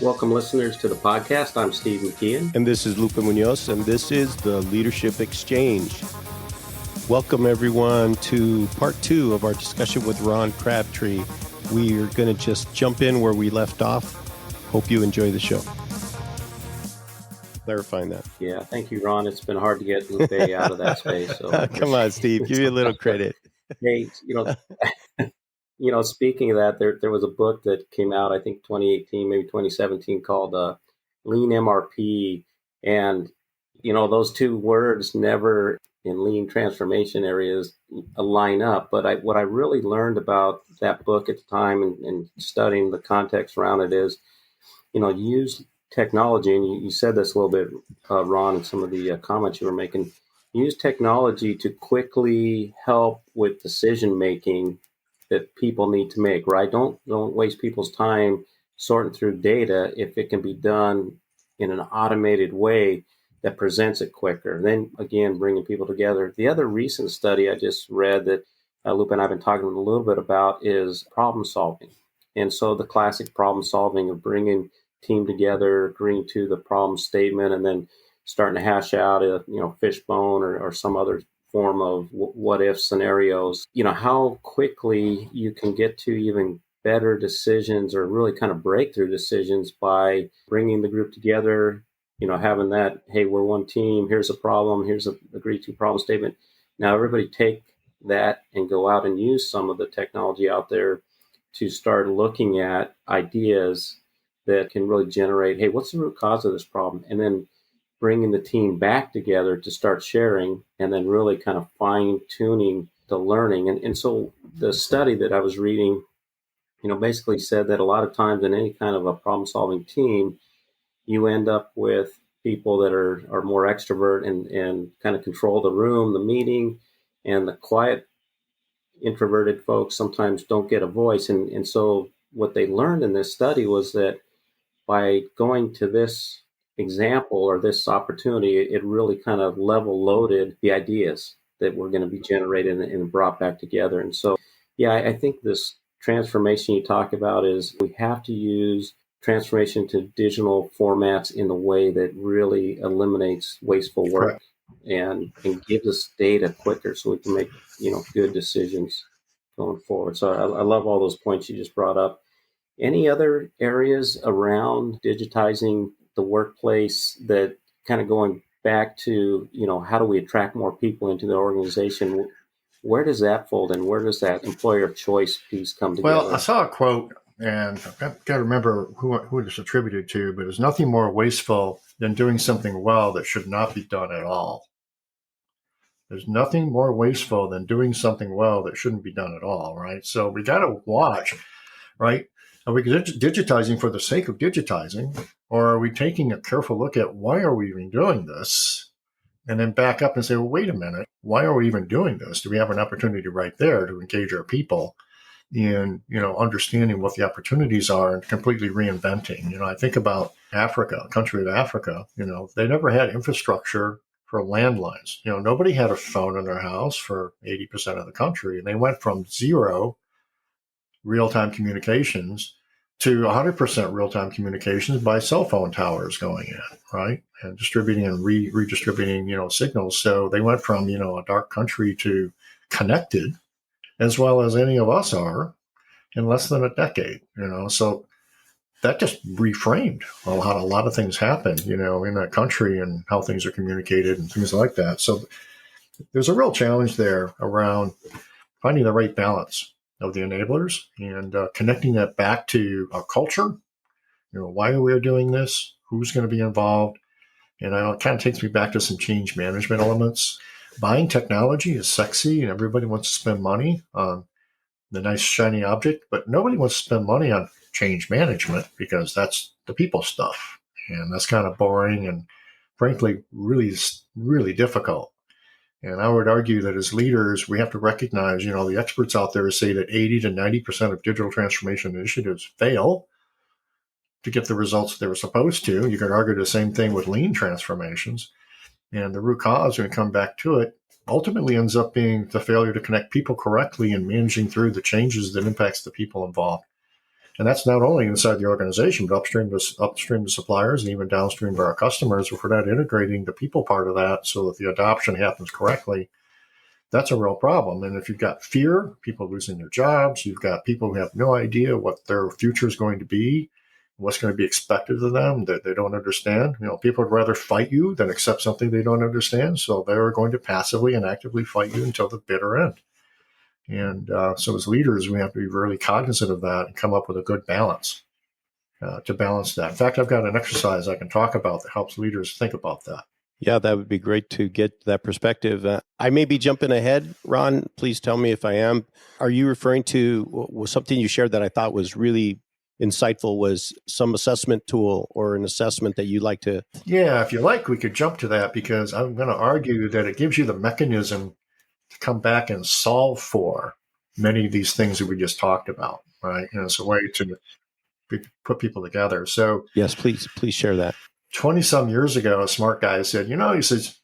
Welcome, listeners, to the podcast. I'm Steve McKeon. And this is Lupe Munoz, and this is the Leadership Exchange. Welcome, everyone, to part 2 of our discussion with Ron Crabtree. We are going to just jump in where we left off. Hope you enjoy the show. Clarifying that. Yeah, thank you, Ron. It's been hard to get Lupe out of that space. So Come on, Steve. Give me a little credit. Hey, speaking of that, there was a book that came out, I think 2018, maybe 2017, called Lean MRP. And, those two words never in lean transformation areas line up. But what I really learned about that book at the time and studying the context around it is, use technology. And you said this a little bit, Ron, in some of the comments you were making. Use technology to quickly help with decision making that people need to make, right? Don't waste people's time sorting through data if it can be done in an automated way that presents it quicker. Then again, bringing people together. The other recent study I just read that Lupe and I have been talking a little bit about is problem solving. And so the classic problem solving of bringing team together, agreeing to the problem statement, and then starting to hash out a fishbone or some other form of what if scenarios, how quickly you can get to even better decisions or really kind of breakthrough decisions by bringing the group together, having that, hey, we're one team, here's a problem, here's a agreed to problem statement. Now everybody take that and go out and use some of the technology out there to start looking at ideas that can really generate, hey, what's the root cause of this problem? And then bringing the team back together to start sharing and then really kind of fine-tuning the learning. And so the study that I was reading, basically said that a lot of times in any kind of a problem-solving team, you end up with people that are more extrovert and kind of control the room, the meeting, and the quiet, introverted folks sometimes don't get a voice. And so what they learned in this study was that by going to this example or this opportunity, it really kind of level loaded the ideas that were going to be generated and brought back together. And so, I think this transformation you talk about is we have to use transformation to digital formats in a way that really eliminates wasteful work. Correct. and gives us data quicker so we can make, good decisions going forward. So I love all those points you just brought up. Any other areas around digitizing the workplace that kind of going back to, how do we attract more people into the organization? Where does that fold in? Where does that employer of choice piece come together? Well, I saw a quote, and I've got to remember who it's attributed to, but it's nothing more wasteful than doing something well that should not be done at all. There's nothing more wasteful than doing something well that shouldn't be done at all, right? So we got to watch, right? Are we digitizing for the sake of digitizing, or are we taking a careful look at why are we even doing this? And then back up and say, well, wait a minute, why are we even doing this? Do we have an opportunity right there to engage our people in, understanding what the opportunities are and completely reinventing? I think about Africa, a country of Africa, they never had infrastructure for landlines. Nobody had a phone in their house for 80% of the country. And they went from zero real-time communications to 100% real-time communications by cell phone towers going in, right? And distributing and redistributing, signals. So they went from, a dark country to connected, as well as any of us are, in less than a decade, So that just reframed how a lot of things happen, in that country and how things are communicated and things like that. So there's a real challenge there around finding the right balance of the enablers and connecting that back to our culture. Why are we doing this? Who's going to be involved? And it kind of takes me back to some change management elements. Buying technology is sexy and everybody wants to spend money on the nice shiny object, but nobody wants to spend money on change management because that's the people stuff. And that's kind of boring and frankly, really, really difficult. And I would argue that as leaders, we have to recognize, the experts out there say that 80 to 90% of digital transformation initiatives fail to get the results they were supposed to. You could argue the same thing with lean transformations. And the root cause, when we come back to it, ultimately ends up being the failure to connect people correctly and managing through the changes that impacts the people involved. And that's not only inside the organization, but upstream to suppliers and even downstream to our customers. If we're not integrating the people part of that so that the adoption happens correctly, that's a real problem. And if you've got fear, people losing their jobs, you've got people who have no idea what their future is going to be, what's going to be expected of them that they don't understand. People would rather fight you than accept something they don't understand. So they're going to passively and actively fight you until the bitter end. And so as leaders, we have to be really cognizant of that and come up with a good balance to balance that. In fact, I've got an exercise I can talk about that helps leaders think about that. Yeah, that would be great to get that perspective. I may be jumping ahead, Ron. Please tell me if I am. Are you referring to something you shared that I thought was really insightful, was some assessment tool or an assessment that you'd like to? Yeah, if you like, we could jump to that, because I'm going to argue that it gives you the mechanism to come back and solve for many of these things that we just talked about, right? And it's a way to put people together. So yes, please share that. 20 some years ago, a smart guy said, he says,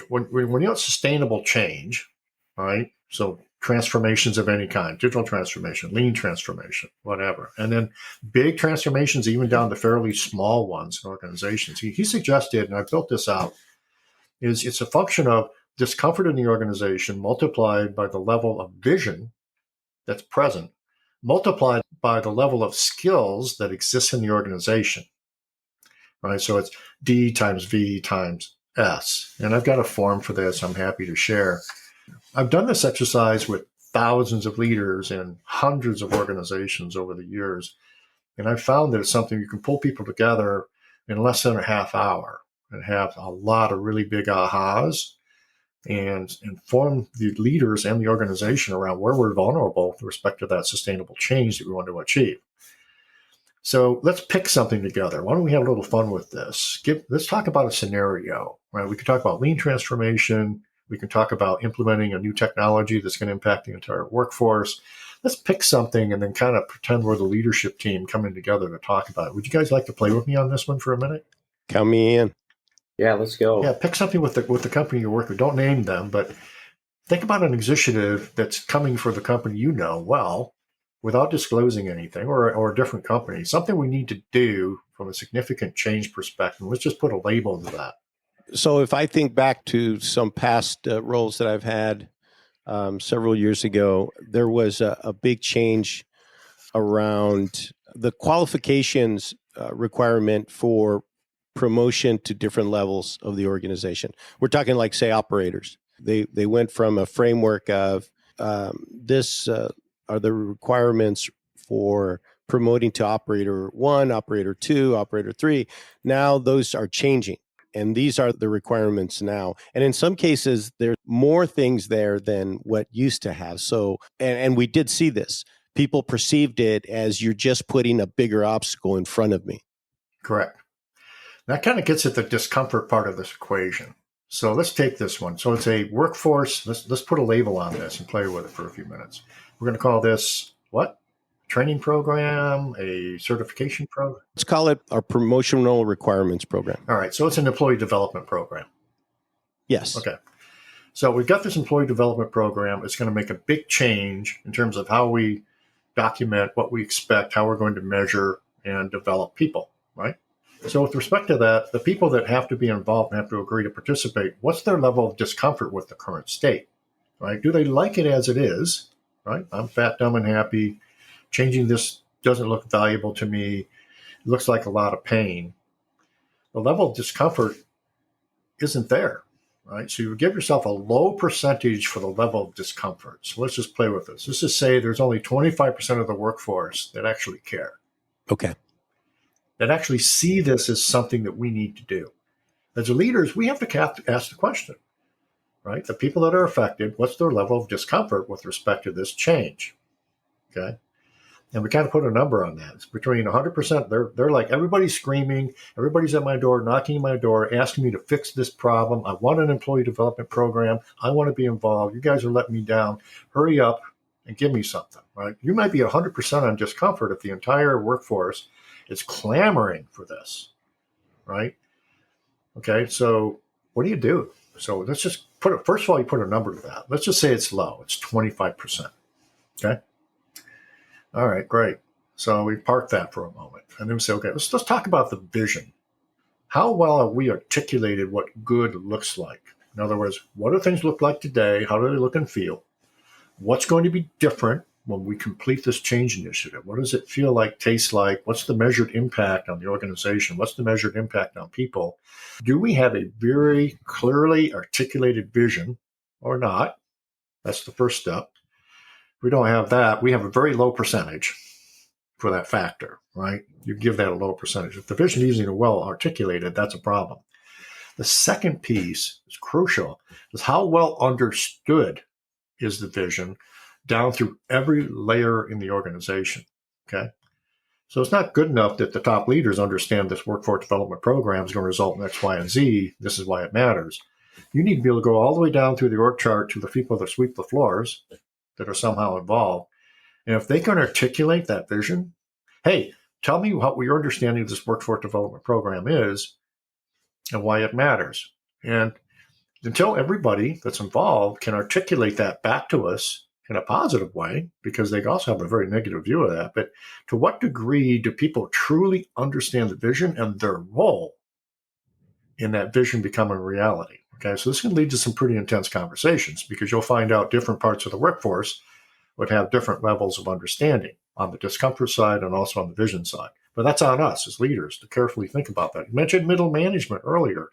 when you have sustainable change, right? So transformations of any kind, digital transformation, lean transformation, whatever. And then big transformations, even down to fairly small ones in organizations. He suggested, and I built this out, is it's a function of discomfort in the organization multiplied by the level of vision that's present, multiplied by the level of skills that exist in the organization. Right, so it's D times V times S. And I've got a form for this I'm happy to share. I've done this exercise with thousands of leaders in hundreds of organizations over the years. And I've found that it's something you can pull people together in less than a half hour and have a lot of really big ahas and inform the leaders and the organization around where we're vulnerable with respect to that sustainable change that we want to achieve. So let's pick something together. Why don't we have a little fun with this? Let's talk about a scenario, right? We could talk about lean transformation. We can talk about implementing a new technology that's going to impact the entire workforce. Let's pick something and then kind of pretend we're the leadership team coming together to talk about it. Would you guys like to play with me on this one for a minute? Count me in. Yeah, let's go. Yeah, pick something with the company you work with. Don't name them, but think about an initiative that's coming for the company you know well, without disclosing anything, or a different company, something we need to do from a significant change perspective. Let's just put a label to that. So if I think back to some past roles that I've had several years ago, there was a big change around the qualifications requirement for promotion to different levels of the organization. We're talking like, say, operators. They went from a framework of this are the requirements for promoting to operator 1, operator 2, operator 3. Now those are changing. And these are the requirements now. And in some cases, there's more things there than what used to have. So, and we did see this. People perceived it as you're just putting a bigger obstacle in front of me. Correct. That kind of gets at the discomfort part of this equation. So let's take this one. So it's a workforce. Let's put a label on this and play with it for a few minutes. We're going to call this what? Training program, a certification program? Let's call it our promotional requirements program. All right. So it's an employee development program. Yes. Okay. So we've got this employee development program. It's going to make a big change in terms of how we document what we expect, how we're going to measure and develop people, right? So with respect to that, the people that have to be involved and have to agree to participate, what's their level of discomfort with the current state, right? Do they like it as it is, right? I'm fat, dumb, and happy. Changing this doesn't look valuable to me. It looks like a lot of pain. The level of discomfort isn't there, right? So you give yourself a low percentage for the level of discomfort. So let's just play with this. Let's just say there's only 25% of the workforce that actually care. Okay. That actually see this as something that we need to do. As leaders, we have to ask the question, right? The people that are affected, what's their level of discomfort with respect to this change? Okay. And we kind of put a number on that. It's between 100%. They're like, everybody's screaming. Everybody's at my door, knocking my door, asking me to fix this problem. I want an employee development program. I want to be involved. You guys are letting me down. Hurry up and give me something, right? You might be 100% on discomfort if the entire workforce is clamoring for this, right? Okay, so what do you do? So let's just first of all, you put a number to that. Let's just say it's low. It's 25%. Okay. All right, great. So we park that for a moment. And then we say, okay, let's talk about the vision. How well have we articulated what good looks like? In other words, what do things look like today? How do they look and feel? What's going to be different when we complete this change initiative? What does it feel like, taste like? What's the measured impact on the organization? What's the measured impact on people? Do we have a very clearly articulated vision or not? That's the first step. If we don't have that, we have a very low percentage for that factor, right? You give that a low percentage. If the vision isn't well articulated, that's a problem. The second piece is crucial, is how well understood is the vision down through every layer in the organization, okay? So it's not good enough that the top leaders understand this workforce development program is going to result in X, Y, and Z. This is why it matters. You need to be able to go all the way down through the org chart to the people that sweep the floors that are somehow involved. And if they can articulate that vision, hey, tell me what your understanding of this workforce development program is and why it matters. And until everybody that's involved can articulate that back to us in a positive way, because they also have a very negative view of that, but to what degree do people truly understand the vision and their role in that vision becoming reality? Okay, so this can lead to some pretty intense conversations, because you'll find out different parts of the workforce would have different levels of understanding on the discomfort side and also on the vision side. But that's on us as leaders to carefully think about that. You mentioned middle management earlier.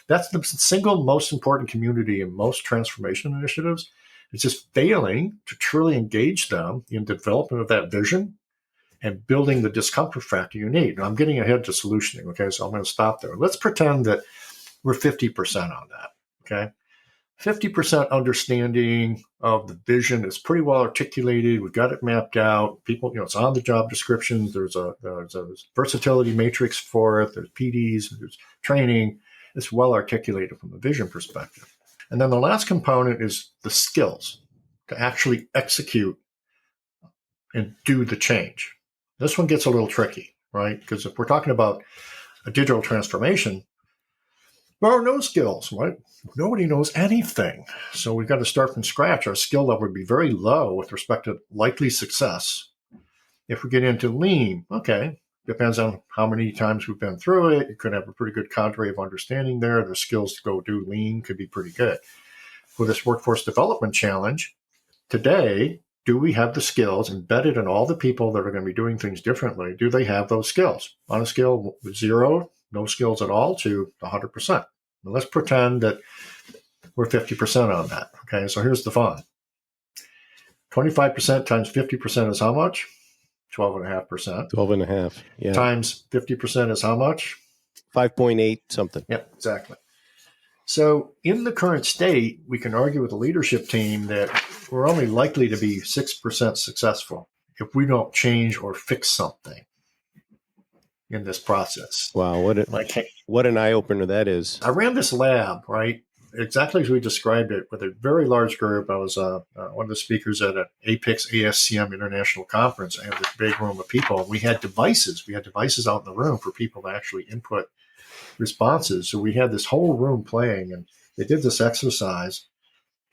That's the single most important community in most transformation initiatives. It's just failing to truly engage them in the development of that vision and building the discomfort factor you need. Now, I'm getting ahead to solutioning, okay? So I'm going to stop there. Let's pretend that we're 50% on that, okay? 50% understanding of the vision is pretty well articulated. We've got it mapped out. People, it's on the job descriptions. There's a versatility matrix for it. There's PDs, there's training. It's well articulated from a vision perspective. And then the last component is the skills to actually execute and do the change. This one gets a little tricky, right? Because if we're talking about a digital transformation, there are no skills, right? Nobody knows anything. So we've got to start from scratch. Our skill level would be very low with respect to likely success. If we get into lean, okay, depends on how many times we've been through it. You could have a pretty good cadre of understanding there. The skills to go do lean could be pretty good. For this workforce development challenge, today, do we have the skills embedded in all the people that are going to be doing things differently? Do they have those skills? On a scale of 0, no skills at all, to 100%. Now let's pretend that we're 50% on that. Okay, so here's the fun. 25% times 50% is how much? 12.5%. 12.5, yeah. Times 50% is how much? 5.8 something. Yep, exactly. So in the current state, we can argue with the leadership team that we're only likely to be 6% successful if we don't change or fix something in this process. Wow, what an eye-opener that is. I ran this lab, right, exactly as we described it, with a very large group. I was one of the speakers at an APIX ASCM International Conference. I had this big room of people. We had devices. We had devices out in the room for people to actually input responses. So we had this whole room playing, and they did this exercise.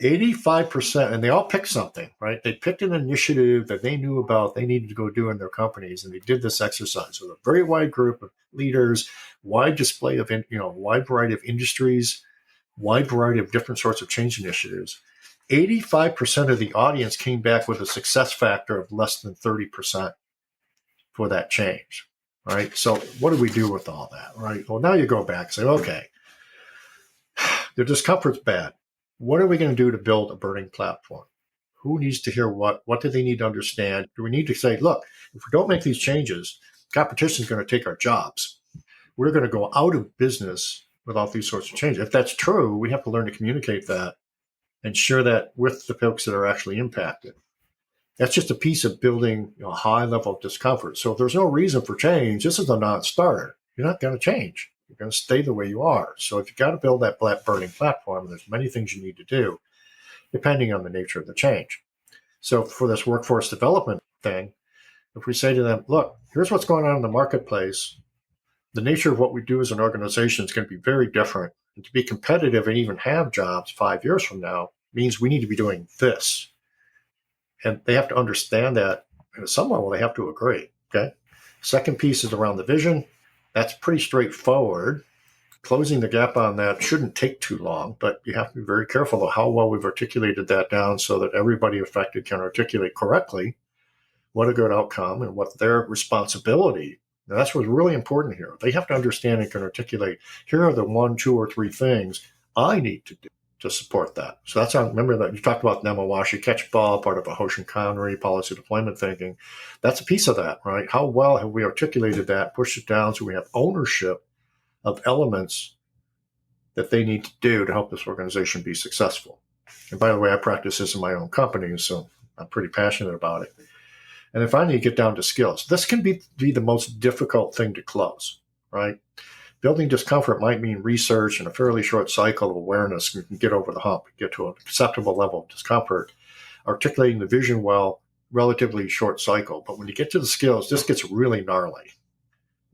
85%, and they all picked something, right? They picked an initiative that they knew about, they needed to go do in their companies, and they did this exercise with a very wide group of leaders, wide display of, wide variety of industries, wide variety of different sorts of change initiatives. 85% of the audience came back with a success factor of less than 30% for that change, right? So what do we do with all that, right? Well, now you go back and say, okay, the discomfort's bad. What are we going to do to build a burning platform? Who needs to hear what? What do they need to understand? Do we need to say, look, if we don't make these changes, competition is going to take our jobs. We're going to go out of business without these sorts of changes. If that's true, we have to learn to communicate that and share that with the folks that are actually impacted. That's just a piece of building a high level of discomfort. So if there's no reason for change, this is a non-starter. You're not going to change. You're going to stay the way you are. So if you've got to build that burning platform, there's many things you need to do, depending on the nature of the change. So for this workforce development thing, if we say to them, look, here's what's going on in the marketplace, the nature of what we do as an organization is going to be very different. And to be competitive and even have jobs 5 years from now means we need to be doing this. And they have to understand that. And at some level, they have to agree. Okay. Second piece is around the vision. That's pretty straightforward. Closing the gap on that shouldn't take too long, but you have to be very careful of how well we've articulated that down so that everybody affected can articulate correctly what a good outcome and what their responsibility. Now, that's what's really important here. They have to understand and can articulate, here are the 1, 2, or 3 things I need to do to support that. So that's how, remember that you talked about Nemawashi catch ball, part of a Hoshin Connery policy deployment thinking. That's a piece of that, right? How well have we articulated that, pushed it down so we have ownership of elements that they need to do to help this organization be successful. And by the way, I practice this in my own company, so I'm pretty passionate about it. And then finally, you get down to skills. This can be the most difficult thing to close, right? Building discomfort might mean research and a fairly short cycle of awareness. You can get over the hump, get to an acceptable level of discomfort. Articulating the vision well, relatively short cycle. But when you get to the skills, this gets really gnarly,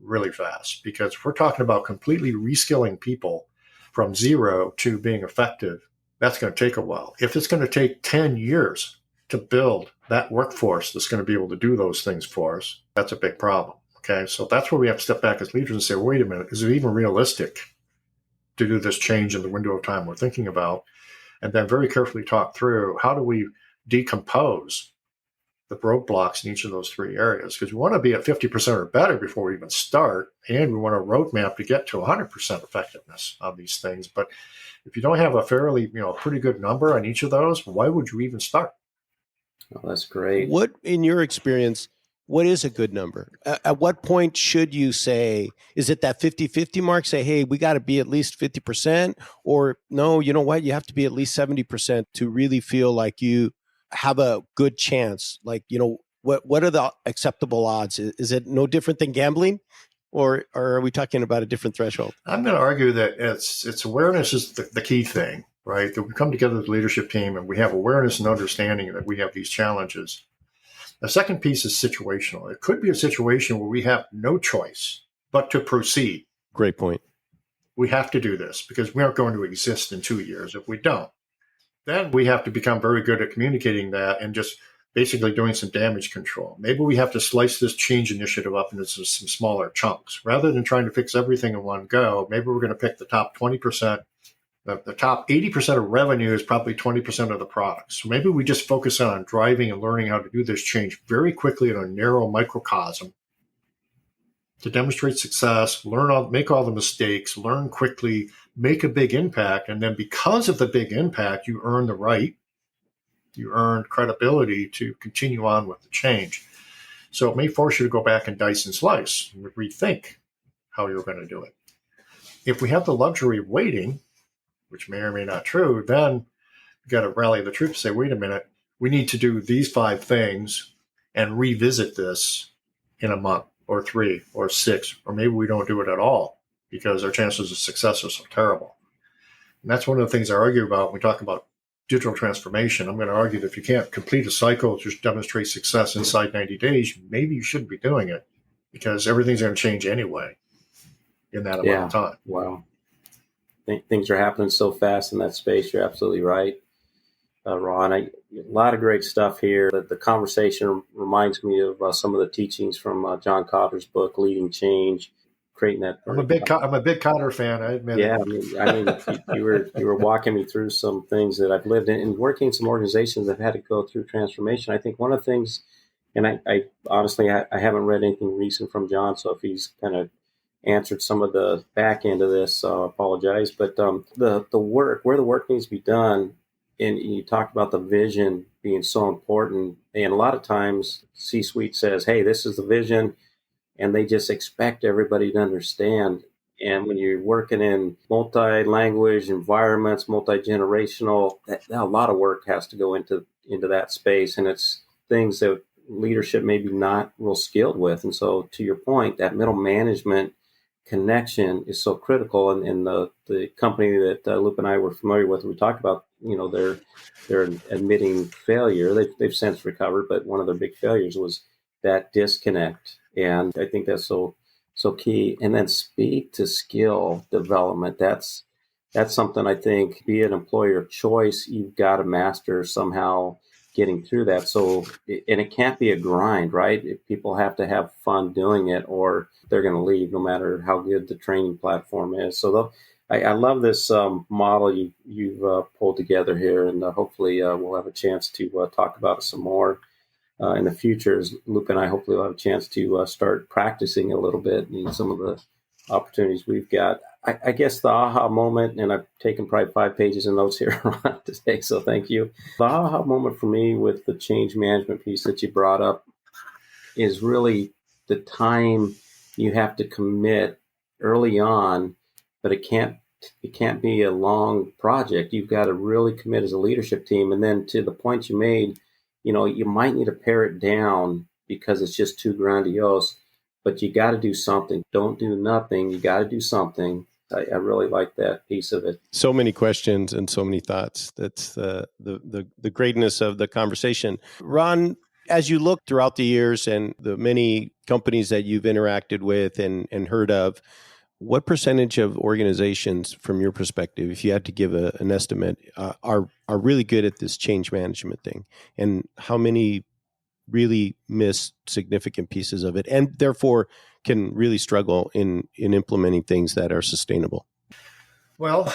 really fast. Because if we're talking about completely reskilling people from zero to being effective, that's going to take a while. If it's going to take 10 years to build that workforce that's going to be able to do those things for us, that's a big problem. Okay, so that's where we have to step back as leaders and say, wait a minute, is it even realistic to do this change in the window of time we're thinking about? And then very carefully talk through how do we decompose the roadblocks in each of those 3 areas? Because we want to be at 50% or better before we even start, and we want a roadmap to get to 100% effectiveness on these things. But if you don't have a fairly, pretty good number on each of those, why would you even start? Oh, that's great. What, in your experience, what is a good number? At what point should you say, is it that 50-50 mark? Say, hey, we got to be at least 50%, or no, you know what? You have to be at least 70% to really feel like you have a good chance. Like, what are the acceptable odds? Is it no different than gambling, or are we talking about a different threshold? I'm going to argue that it's awareness is the key thing, right? That we come together as a leadership team and we have awareness and understanding that we have these challenges. The second piece is situational. It could be a situation where we have no choice but to proceed. Great point. We have to do this because we aren't going to exist in 2 years if we don't. Then we have to become very good at communicating that and just basically doing some damage control. Maybe we have to slice this change initiative up into some smaller chunks. Rather than trying to fix everything in one go, maybe we're going to pick the top 20%. The top 80% of revenue is probably 20% of the products. So maybe we just focus on driving and learning how to do this change very quickly in a narrow microcosm to demonstrate success, make all the mistakes, learn quickly, make a big impact. And then because of the big impact, you earn the right, you earn credibility to continue on with the change. So it may force you to go back and dice and slice and rethink how you're going to do it. If we have the luxury of waiting, which may or may not true, then you got to rally the troops and say, wait a minute, we need to do these 5 things and revisit this in a month or 3 or 6, or maybe we don't do it at all because our chances of success are so terrible. And that's one of the things I argue about when we talk about digital transformation. I'm going to argue that if you can't complete a cycle, just demonstrate success inside 90 days, maybe you shouldn't be doing it because everything's going to change anyway in that amount of time. Wow. Things are happening so fast in that space. You're absolutely right, Ron. A lot of great stuff here. The conversation reminds me of some of the teachings from John Cotter's book, Leading Change, creating that. I'm a big Cotter fan. I admit. Yeah, you were walking me through some things that I've lived in and working in some organizations that have had to go through transformation. I think one of the things, and I honestly I haven't read anything recent from John, so if he's kind of answered some of the back end of this, so I apologize. But the work, where the work needs to be done, and you talked about the vision being so important. And a lot of times C-suite says, hey, this is the vision, and they just expect everybody to understand. And when you're working in multi-language environments, multi-generational, a lot of work has to go into that space. And it's things that leadership may be not real skilled with. And so to your point, that middle management connection is so critical. And the company that Lupe and I were familiar with, we talked about, they're admitting failure. They've since recovered, but one of their big failures was that disconnect. And I think that's so key. And then speed to skill development. That's something I think, be an employer of choice, you've got to master somehow getting through that. So, and it can't be a grind, right? People have to have fun doing it, or they're going to leave, no matter how good the training platform is. So, I love this model you've pulled together here, and hopefully we'll have a chance to talk about it some more in the future. As Lupe and I hopefully will have a chance to start practicing a little bit in some of the opportunities we've got. I guess the aha moment, and I've taken probably 5 pages of notes here today, so thank you. The aha moment for me with the change management piece that you brought up is really the time you have to commit early on, but it can't be a long project. You've got to really commit as a leadership team. And then to the point you made, you might need to pare it down because it's just too grandiose, but you got to do something. Don't do nothing. You got to do something. I really like that piece of it. So many questions and so many thoughts. That's the greatness of the conversation. Ron, as you look throughout the years and the many companies that you've interacted with and heard of, what percentage of organizations, from your perspective, if you had to give an estimate, are really good at this change management thing? And how many really miss significant pieces of it and therefore can really struggle in implementing things that are sustainable? Well,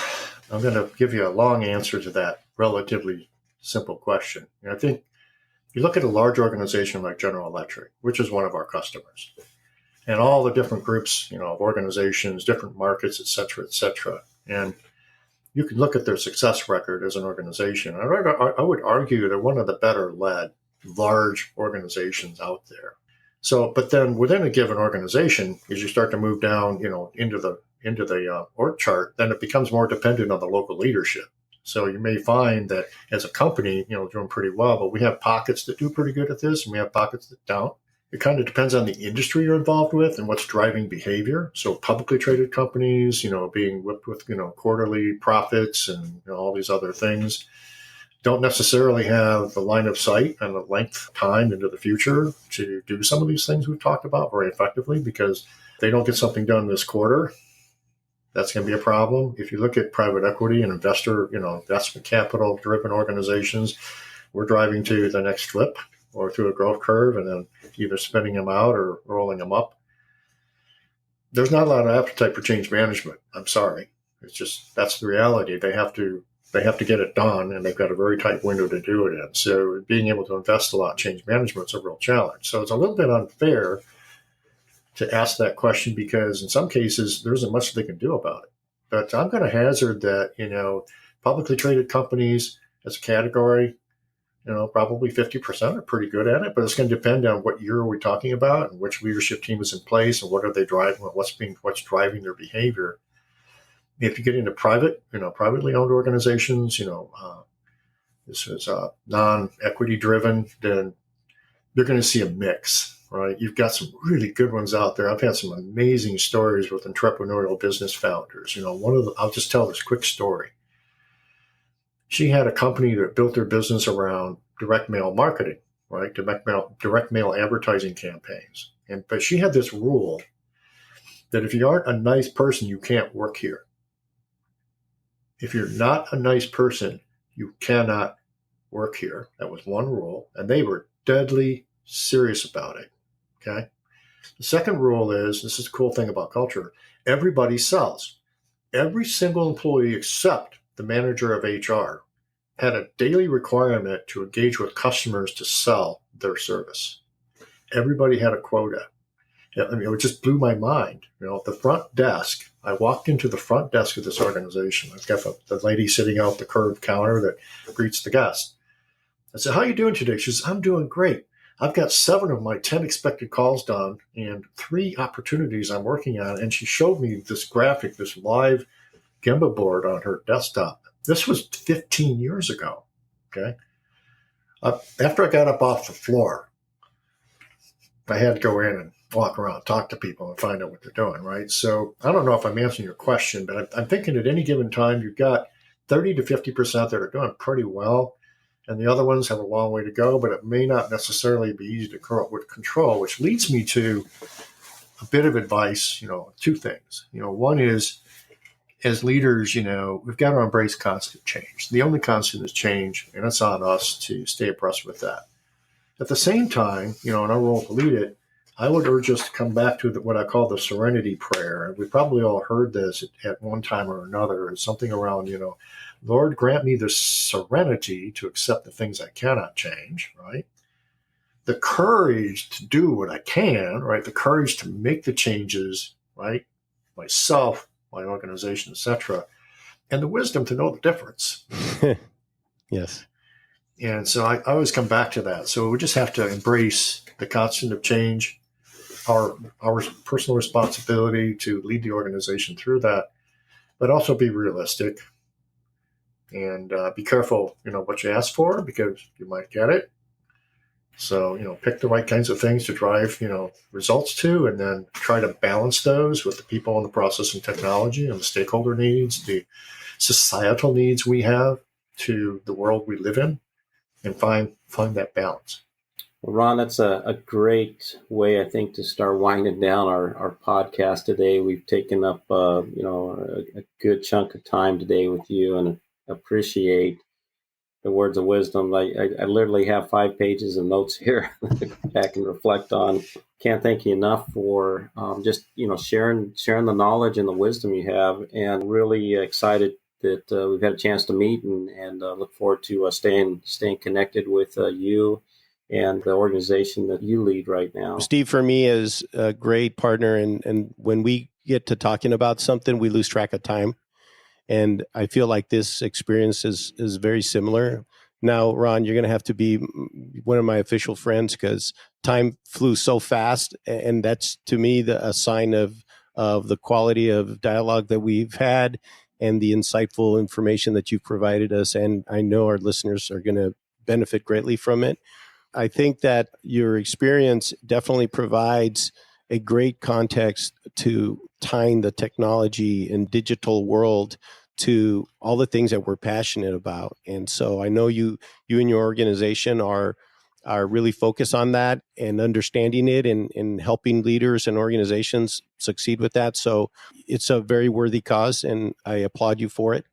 I'm going to give you a long answer to that relatively simple question. And I think you look at a large organization like General Electric, which is one of our customers, and all the different groups, of organizations, different markets, et cetera, and you can look at their success record as an organization. I would argue they're one of the better led large organizations out there. So, but then within a given organization, as you start to move down, into the org chart, then it becomes more dependent on the local leadership. So you may find that as a company, doing pretty well, but we have pockets that do pretty good at this, and we have pockets that don't. It kind of depends on the industry you're involved with and what's driving behavior. So publicly traded companies, being whipped with, quarterly profits and all these other things, don't necessarily have the line of sight and the length of time into the future to do some of these things we've talked about very effectively, because if they don't get something done this quarter, that's going to be a problem. If you look at private equity and investment capital driven organizations, we're driving to the next flip or through a growth curve and then either spinning them out or rolling them up. There's not a lot of appetite for change management. I'm sorry. It's just, that's the reality. They have to get it done, and they've got a very tight window to do it in. So being able to invest a lot in change management is a real challenge. So it's a little bit unfair to ask that question, because in some cases there isn't much they can do about it. But I'm going to hazard that, publicly traded companies as a category, probably 50% are pretty good at it, but it's going to depend on what year are we talking about and which leadership team is in place and what are they driving, what's driving their behavior. If you get into privately owned organizations, this is non-equity driven, then you're going to see a mix, right? You've got some really good ones out there. I've had some amazing stories with entrepreneurial business founders. I'll just tell this quick story. She had a company that built their business around direct mail marketing, right? Direct mail advertising campaigns. But she had this rule that if you aren't a nice person, you can't work here. If you're not a nice person, you cannot work here. That was one rule. And they were deadly serious about it. Okay. The second rule is, this is the cool thing about culture, everybody sells. Every single employee except the manager of HR had a daily requirement to engage with customers to sell their service. Everybody had a quota. It just blew my mind. The front desk, I walked into the front desk of this organization. I've got the lady sitting out the curved counter that greets the guests. I said, "How are you doing today?" She says, "I'm doing great. I've got 7 of my 10 expected calls done and 3 opportunities I'm working on." And she showed me this graphic, this live Gemba board on her desktop. This was 15 years ago. Okay. After I got up off the floor, I had to go in and walk around, talk to people and find out what they're doing, right? So I don't know if I'm answering your question, but I'm thinking at any given time, you've got 30 to 50% that are doing pretty well, and the other ones have a long way to go, but it may not necessarily be easy to control, which leads me to a bit of advice, 2 things. One is, as leaders, we've got to embrace constant change. The only constant is change, and it's on us to stay abreast with that. At the same time, in our role to lead it, I would urge us to come back to what I call the serenity prayer. We probably all heard this at one time or another. It's something around, Lord, grant me the serenity to accept the things I cannot change, right? The courage to do what I can, right? The courage to make the changes, right? Myself, my organization, etc., and the wisdom to know the difference. Yes. And so I always come back to that. So we just have to embrace the constant of change, our personal responsibility to lead the organization through that, but also be realistic and be careful, what you ask for, because you might get it. So, pick the right kinds of things to drive, results to, and then try to balance those with the people and the process and technology and the stakeholder needs, the societal needs we have to the world we live in, and find that balance. Well, Ron, that's a great way, I think, to start winding down our podcast today. We've taken up, a good chunk of time today with you, and appreciate the words of wisdom. I literally have 5 pages of notes here to go back and reflect on. Can't thank you enough for just sharing the knowledge and the wisdom you have, and really excited that we've had a chance to meet, and look forward to staying connected with you and the organization that you lead right now. Steve, for me, is a great partner, and when we get to talking about something, we lose track of time. And I feel like this experience is very similar. Now, Ron, you're going to have to be one of my official friends, because time flew so fast. And that's, to me, a sign of the quality of dialogue that we've had and the insightful information that you've provided us. And I know our listeners are going to benefit greatly from it. I think that your experience definitely provides a great context to tying the technology and digital world to all the things that we're passionate about. And so I know you and your organization are really focused on that and understanding it, and helping leaders and organizations succeed with that. So it's a very worthy cause, and I applaud you for it.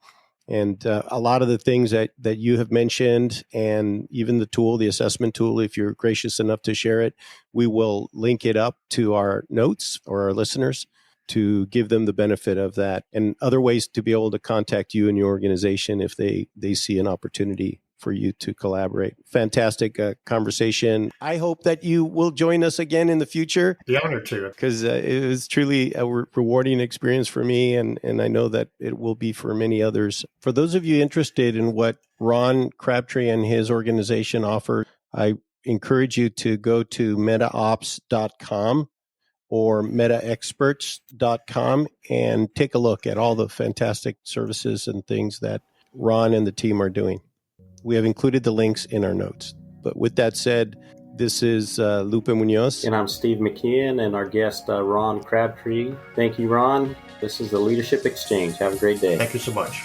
And a lot of the things that you have mentioned, and even the assessment tool, if you're gracious enough to share it, we will link it up to our notes or our listeners to give them the benefit of that, and other ways to be able to contact you and your organization if they see an opportunity for you to collaborate. Fantastic conversation. I hope that you will join us again in the future. The honor to, because it was truly a rewarding experience for me, and I know that it will be for many others. For those of you interested in what Ron Crabtree and his organization offer, I encourage you to go to metaops.com or metaexperts.com and take a look at all the fantastic services and things that Ron and the team are doing. We have included the links in our notes. But with that said, this is Lupe Munoz. And I'm Steve McKeon, and our guest, Ron Crabtree. Thank you, Ron. This is the Leadership Exchange. Have a great day. Thank you so much.